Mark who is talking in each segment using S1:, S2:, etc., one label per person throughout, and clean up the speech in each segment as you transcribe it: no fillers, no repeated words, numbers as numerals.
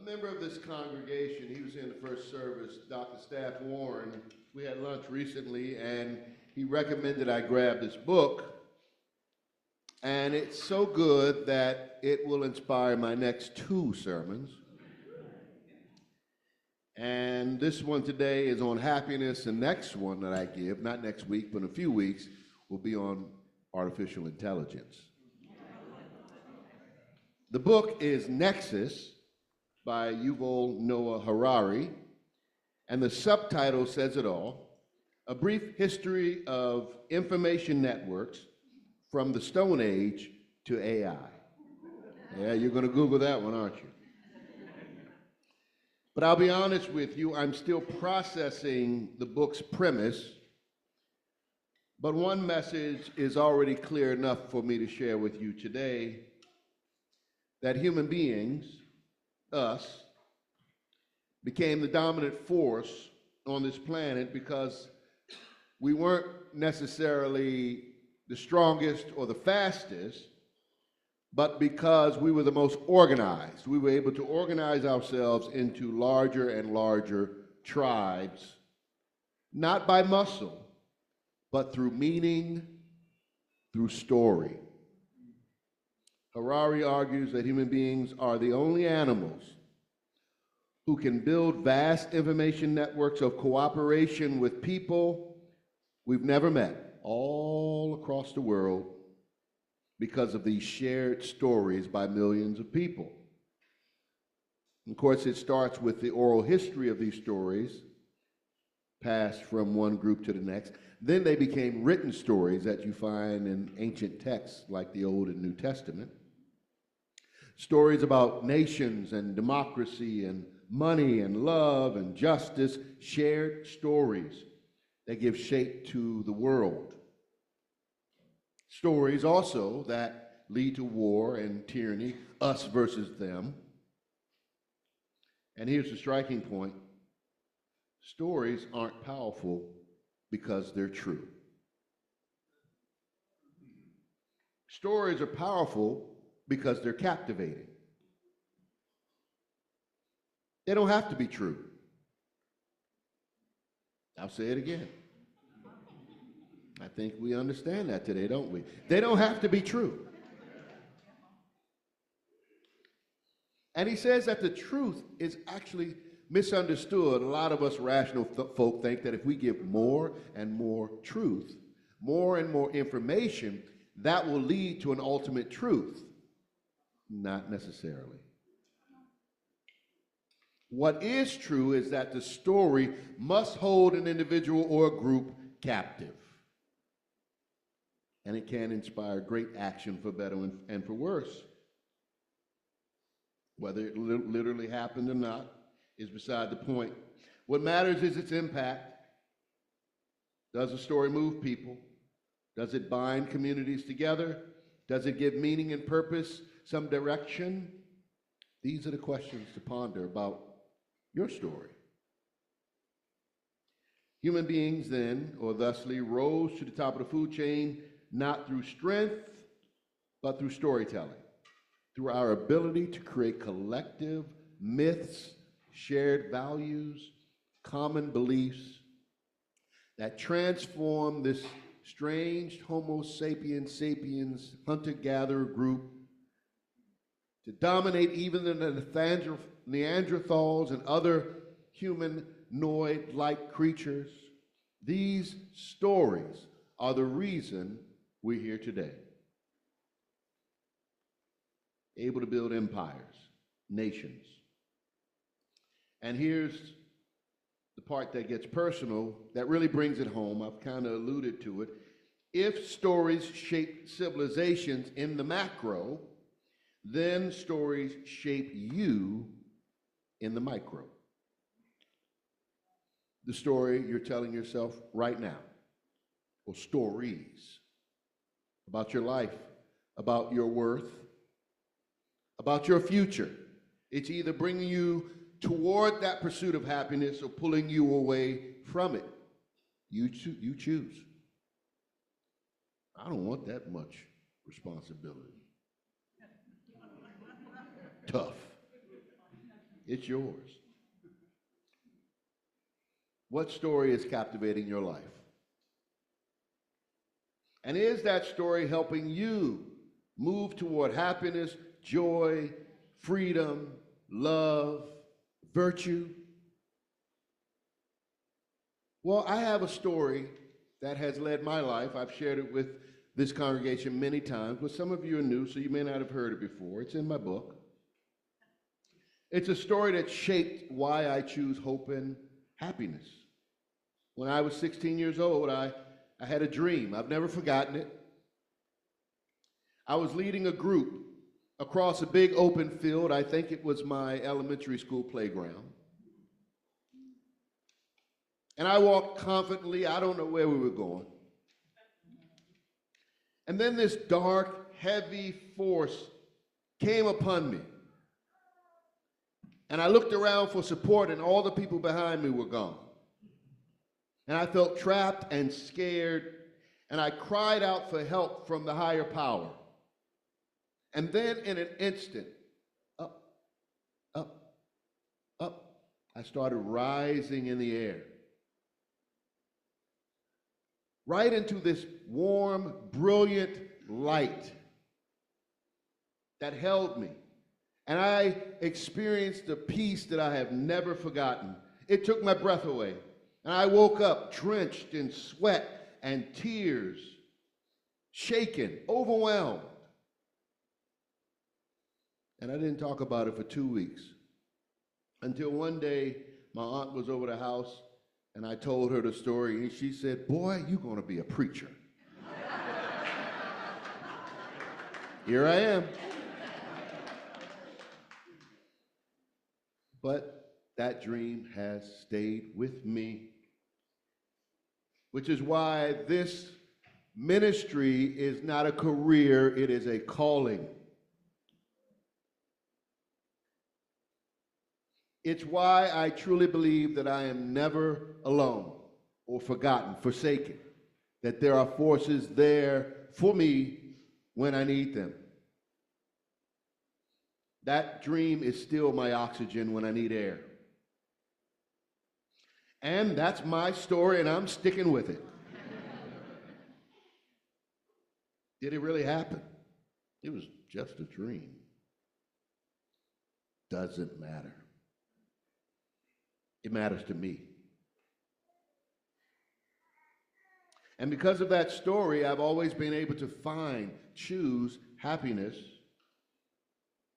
S1: member of this congregation, he was in the first service, Dr. Staff Warren. We had lunch recently, and he recommended I grab this book. And it's so good that it will inspire my next 2 sermons. And this one today is on happiness. The next one that I give, not next week, but in a few weeks, will be on artificial intelligence. The book is Nexus by Yuval Noah Harari, and the subtitle says it all: A Brief History of Information Networks from the Stone Age to AI. Yeah, you're going to Google that one, aren't you? But I'll be honest with you, I'm still processing the book's premise, but one message is already clear enough for me to share with you today: that human beings, us, became the dominant force on this planet because we weren't necessarily the strongest or the fastest, but because we were the most organized. We were able to organize ourselves into larger and larger tribes, not by muscle, but through meaning, through story. Harari argues that human beings are the only animals who can build vast information networks of cooperation with people we've never met all across the world because of these shared stories by millions of people. Of course, it starts with the oral history of these stories, passed from one group to the next. Then they became written stories that you find in ancient texts like the Old and New Testament. Stories about nations and democracy and money and love and justice, shared stories that give shape to the world. Stories also that lead to war and tyranny, us versus them. And here's the striking point: stories aren't powerful because they're true. Stories are powerful because they're captivating. They don't have to be true. I'll say it again. I think we understand that today, don't we? They don't have to be true. And he says that the truth is actually misunderstood. A lot of us rational folk think that if we give more and more truth, more and more information, that will lead to an ultimate truth. Not necessarily. What is true is that the story must hold an individual or a group captive. And it can inspire great action for better and for worse. Whether it literally happened or not is beside the point. What matters is its impact. Does the story move people? Does it bind communities together? Does it give meaning and purpose, some direction? These are the questions to ponder about your story. Human beings then, or thusly, rose to the top of the food chain not through strength, but through storytelling, through our ability to create collective myths, shared values, common beliefs that transform this strange Homo sapiens sapiens hunter-gatherer group to dominate even the Neanderthals and other humanoid-like creatures. These stories are the reason we're here today. Able to build empires, nations. And here's the part that gets personal, that really brings it home. I've kind of alluded to it. If stories shape civilizations in the macro, then stories shape you in the micro. The story you're telling yourself right now, or stories about your life, about your worth, about your future. It's either bringing you toward that pursuit of happiness or pulling you away from it. You choose. I don't want that much responsibility. Tough. It's yours. What story is captivating your life? And is that story helping you move toward happiness, joy, freedom, love, virtue? Well, I have a story that has led my life. I've shared it with this congregation many times, but some of you are new, so you may not have heard it before. It's in my book. It's a story that shaped why I choose hope and happiness. When I was 16 years old, I had a dream. I've never forgotten it. I was leading a group across a big open field. I think it was my elementary school playground. And I walked confidently. I don't know where we were going. And then this dark, heavy force came upon me. And I looked around for support, and all the people behind me were gone. And I felt trapped and scared, and I cried out for help from the higher power. And then in an instant, up, up, up, I started rising in the air. Right into this warm, brilliant light that held me. And I experienced a peace that I have never forgotten. It took my breath away. And I woke up drenched in sweat and tears, shaken, overwhelmed. And I didn't talk about it for 2 weeks. Until one day, my aunt was over the house, and I told her the story, and she said, "Boy, you're going to be a preacher." Here I am. But that dream has stayed with me, which is why this ministry is not a career, it is a calling. It's why I truly believe that I am never alone or forgotten, forsaken, that there are forces there for me when I need them. That dream is still my oxygen when I need air. And that's my story, and I'm sticking with it. Did it really happen? It was just a dream. Doesn't matter. It matters to me. And because of that story, I've always been able to choose happiness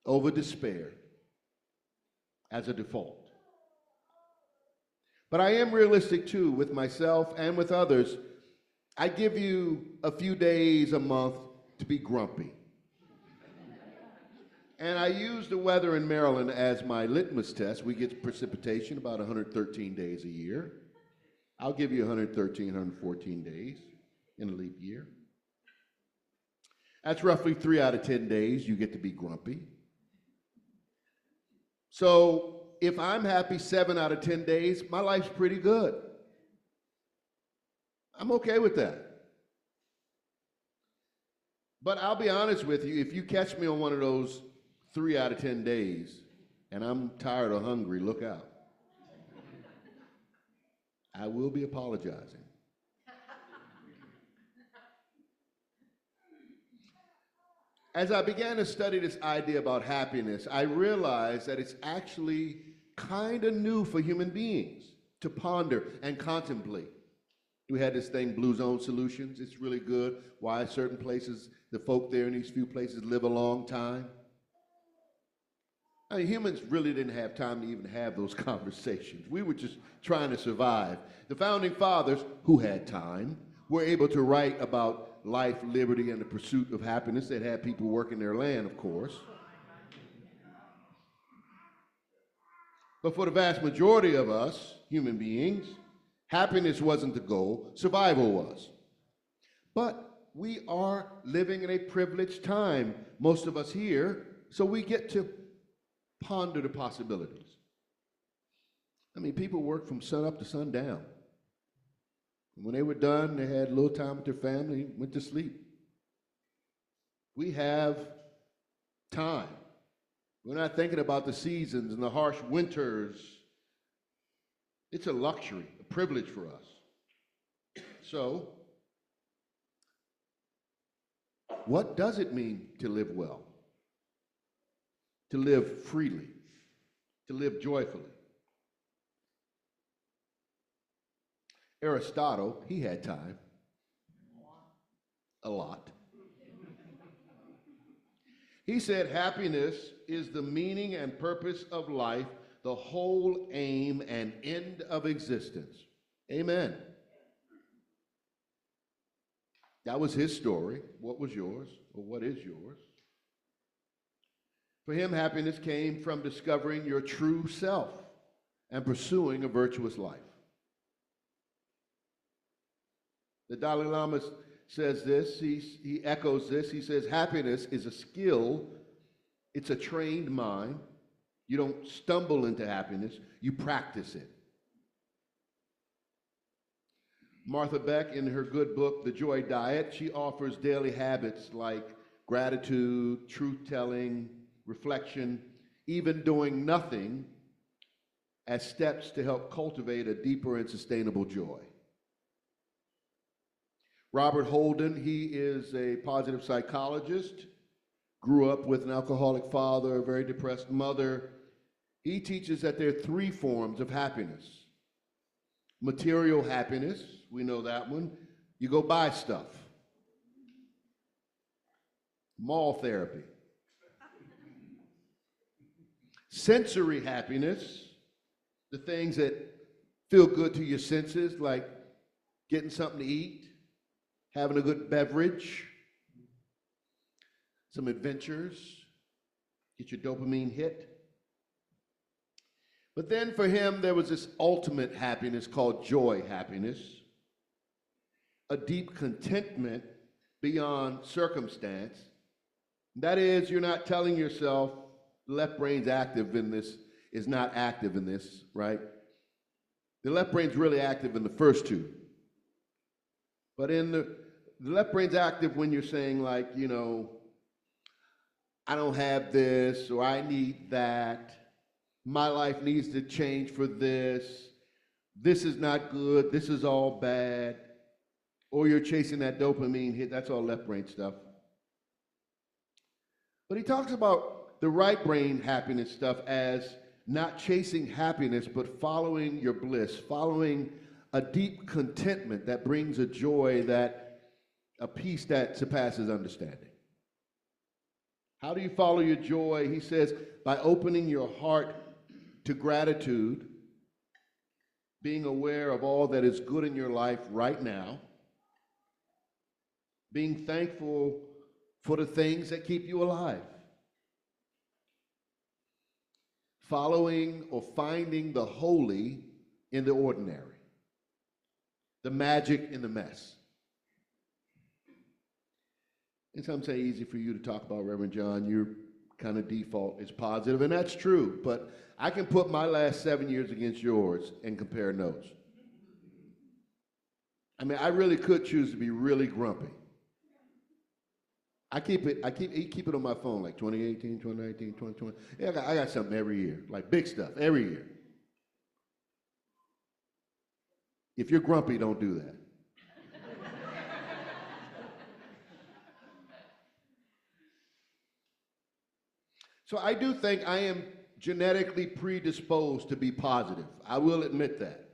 S1: over despair as a default. But I am realistic too with myself and with others. I give you a few days a month to be grumpy. And I use the weather in Maryland as my litmus test. We get precipitation about 113 days a year. I'll give you 113, 114 days in a leap year. That's roughly 3 out of 10 days you get to be grumpy. So if I'm happy 7 out of 10 days, my life's pretty good. I'm okay with that. But I'll be honest with you, if you catch me on one of those 3 out of 10 days, and I'm tired or hungry, look out. I will be apologizing. As I began to study this idea about happiness, I realized that it's actually kind of new for human beings to ponder and contemplate. We had this thing, Blue Zone Solutions. It's really good. Why certain places, the folk there in these few places live a long time. I mean, humans really didn't have time to even have those conversations. We were just trying to survive. The founding fathers, who had time, were able to write about life, liberty, and the pursuit of happiness. They'd have people working their land, of course. But for the vast majority of us, human beings, happiness wasn't the goal, survival was. But we are living in a privileged time, most of us here, so we get to ponder the possibilities. I mean, people work from sun up to sundown. When they were done, they had a little time with their family, went to sleep. We have time. We're not thinking about the seasons and the harsh winters. It's a luxury, a privilege for us. So, what does it mean to live well? To live freely, to live joyfully? Aristotle, he had time. A lot. He said happiness is the meaning and purpose of life, the whole aim and end of existence. Amen. That was his story. What was yours, or what is yours? For him, happiness came from discovering your true self and pursuing a virtuous life. The Dalai Lama says this, he echoes this. He says, happiness is a skill, it's a trained mind. You don't stumble into happiness, you practice it. Martha Beck, in her good book, The Joy Diet, she offers daily habits like gratitude, truth-telling, reflection, even doing nothing as steps to help cultivate a deeper and sustainable joy. Robert Holden, he is a positive psychologist, grew up with an alcoholic father, a very depressed mother. He teaches that there are three forms of happiness. Material happiness, we know that one. You go buy stuff. Mall therapy. Sensory happiness, the things that feel good to your senses, like getting something to eat, having a good beverage, some adventures, get your dopamine hit. But then for him, there was this ultimate happiness called joy happiness, a deep contentment beyond circumstance. That is, you're not telling yourself the left brain's active in this, is not active in this, right? The left brain's really active in the first two. But in the left brain's active when you're saying, like, you know, I don't have this, or I need that, my life needs to change for this is not good, this is all bad, or you're chasing that dopamine hit. That's all left brain stuff. But he talks about the right brain happiness stuff as not chasing happiness, but following your bliss, following a deep contentment that brings a joy, that a peace that surpasses understanding. How do you follow your joy? He says, by opening your heart to gratitude, being aware of all that is good in your life right now, being thankful for the things that keep you alive, following or finding the holy in the ordinary, the magic in the mess. And some say easy for you to talk about, Reverend John, your kind of default is positive, and that's true, but I can put my last 7 years against yours and compare notes. I mean, I really could choose to be really grumpy. I keep it on my phone, like 2018, 2019, 2020. Yeah, I got something every year, like big stuff every year. If you're grumpy, don't do that. So I do think I am genetically predisposed to be positive. I will admit that.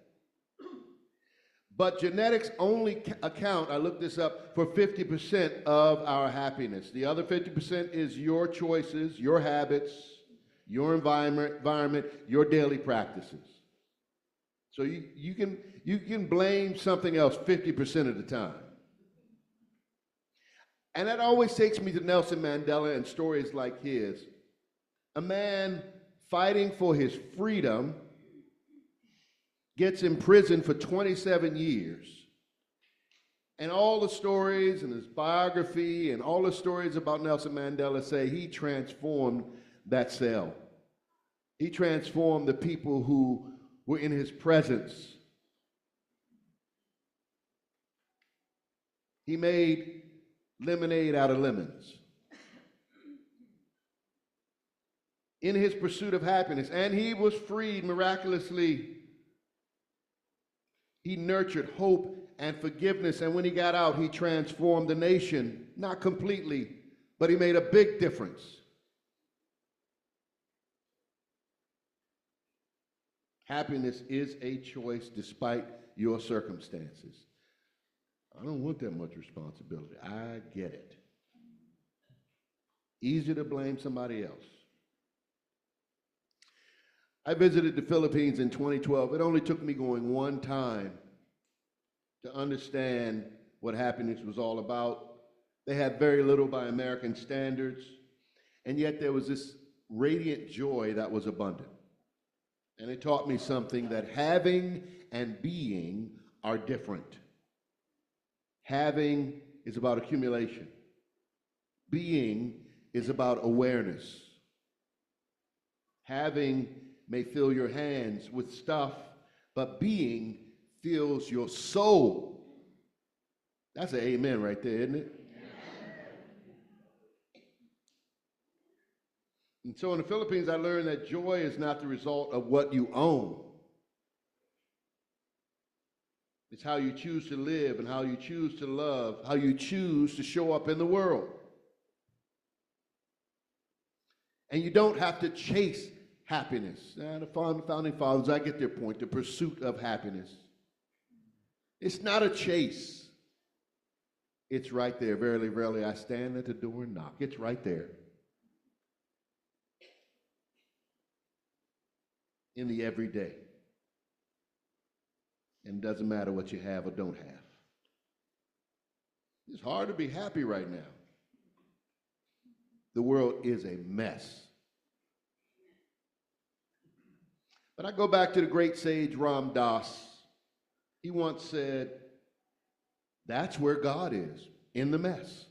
S1: But genetics only account, I looked this up, for 50% of our happiness. The other 50% is your choices, your habits, your environment, your daily practices. So you can blame something else 50% of the time. And that always takes me to Nelson Mandela and stories like his. A man fighting for his freedom gets imprisoned for 27 years. And all the stories and his biography and all the stories about Nelson Mandela say he transformed that cell. He transformed the people who were in his presence. He made lemonade out of lemons. in his pursuit of happiness, and he was freed miraculously. He nurtured hope and forgiveness, and when he got out, he transformed the nation. Not completely, but he made a big difference. Happiness is a choice despite your circumstances. I don't want that much responsibility. I get it. Easy to blame somebody else. I visited the Philippines in 2012. It only took me going one time to understand what happiness was all about. They had very little by American standards, and yet there was this radiant joy that was abundant. And it taught me something, that having and being are different. Having is about accumulation. Being is about awareness. Having may fill your hands with stuff, but being fills your soul. That's an amen right there, isn't it? And so in the Philippines, I learned that joy is not the result of what you own. It's how you choose to live and how you choose to love, how you choose to show up in the world. And you don't have to chase happiness. The founding fathers, I get their point, the pursuit of happiness. It's not a chase. It's right there. Verily, verily, I stand at the door and knock. It's right there. In the everyday. And it doesn't matter what you have or don't have. It's hard to be happy right now. The world is a mess. But I go back to the great sage Ram Dass. He once said, that's where God is, in the mess.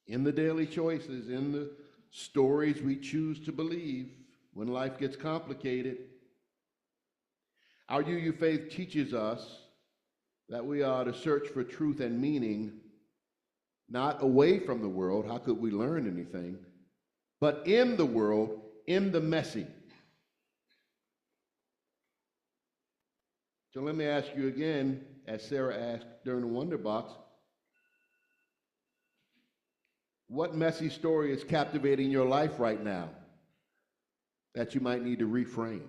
S1: In the daily choices, in the stories we choose to believe when life gets complicated. Our UU faith teaches us that we are to search for truth and meaning, not away from the world, how could we learn anything, but in the world, in the messy. So let me ask you again, as Sarah asked during the Wonder Box, what messy story is captivating your life right now that you might need to reframe?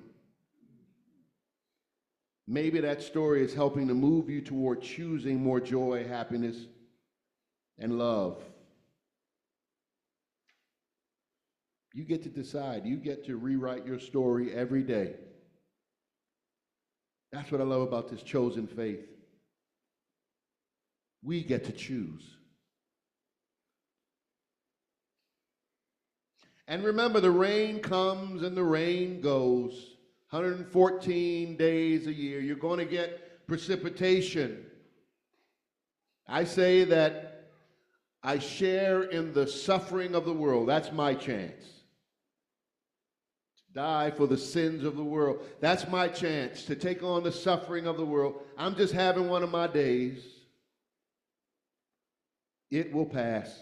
S1: Maybe that story is helping to move you toward choosing more joy, happiness, and love. You get to decide. You get to rewrite your story every day. That's what I love about this chosen faith. We get to choose. And remember, the rain comes and the rain goes. 114 days a year. You're going to get precipitation. I say that I share in the suffering of the world. That's my chance. To die for the sins of the world. That's my chance to take on the suffering of the world. I'm just having one of my days. It will pass.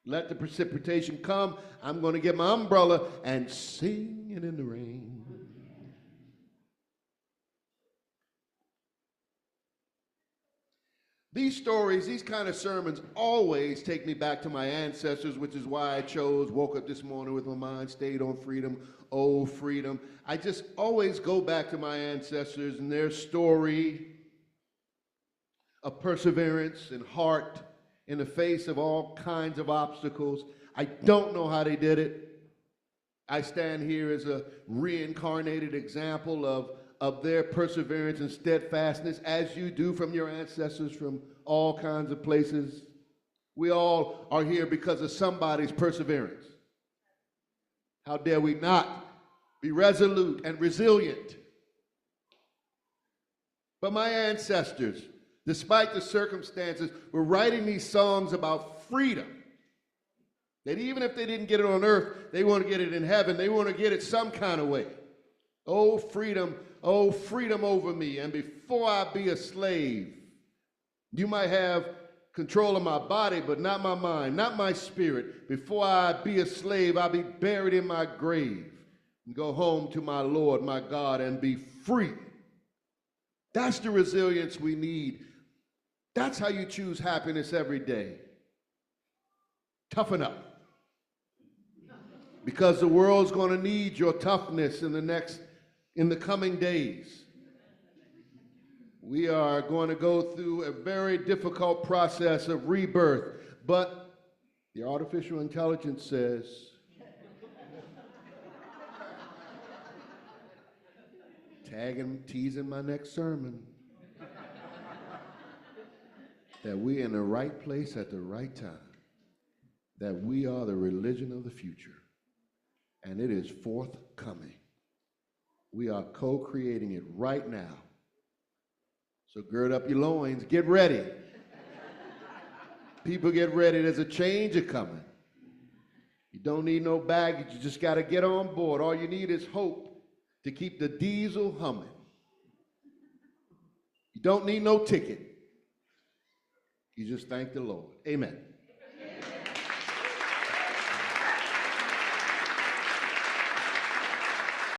S1: Let the precipitation come. I'm going to get my umbrella and sing it in the rain. These stories, these kind of sermons always take me back to my ancestors, which is why I chose, woke up this morning with my mind stayed on freedom, oh freedom. I just always go back to my ancestors and their story of perseverance and heart in the face of all kinds of obstacles. I don't know how they did it. I stand here as a reincarnated example of their perseverance and steadfastness, as you do from your ancestors from all kinds of places. We all are here because of somebody's perseverance. How dare we not be resolute and resilient? But my ancestors, despite the circumstances, were writing these songs about freedom. That even if they didn't get it on earth, they want to get it in heaven. They want to get it some kind of way. Oh, freedom over me. And before I be a slave, you might have control of my body, but not my mind, not my spirit. Before I be a slave, I'll be buried in my grave and go home to my Lord, my God, and be free. That's the resilience we need. That's how you choose happiness every day. Toughen up. Because the world's going to need your toughness in the coming days. We are going to go through a very difficult process of rebirth, but the artificial intelligence says teasing my next sermon, that we're in the right place at the right time, that we are the religion of the future, and it is forthcoming. We are co-creating it right now. So gird up your loins, get ready. People get ready, there's a change coming. You don't need no baggage, you just got to get on board. All you need is hope to keep the diesel humming. You don't need no ticket. You just thank the Lord. Amen.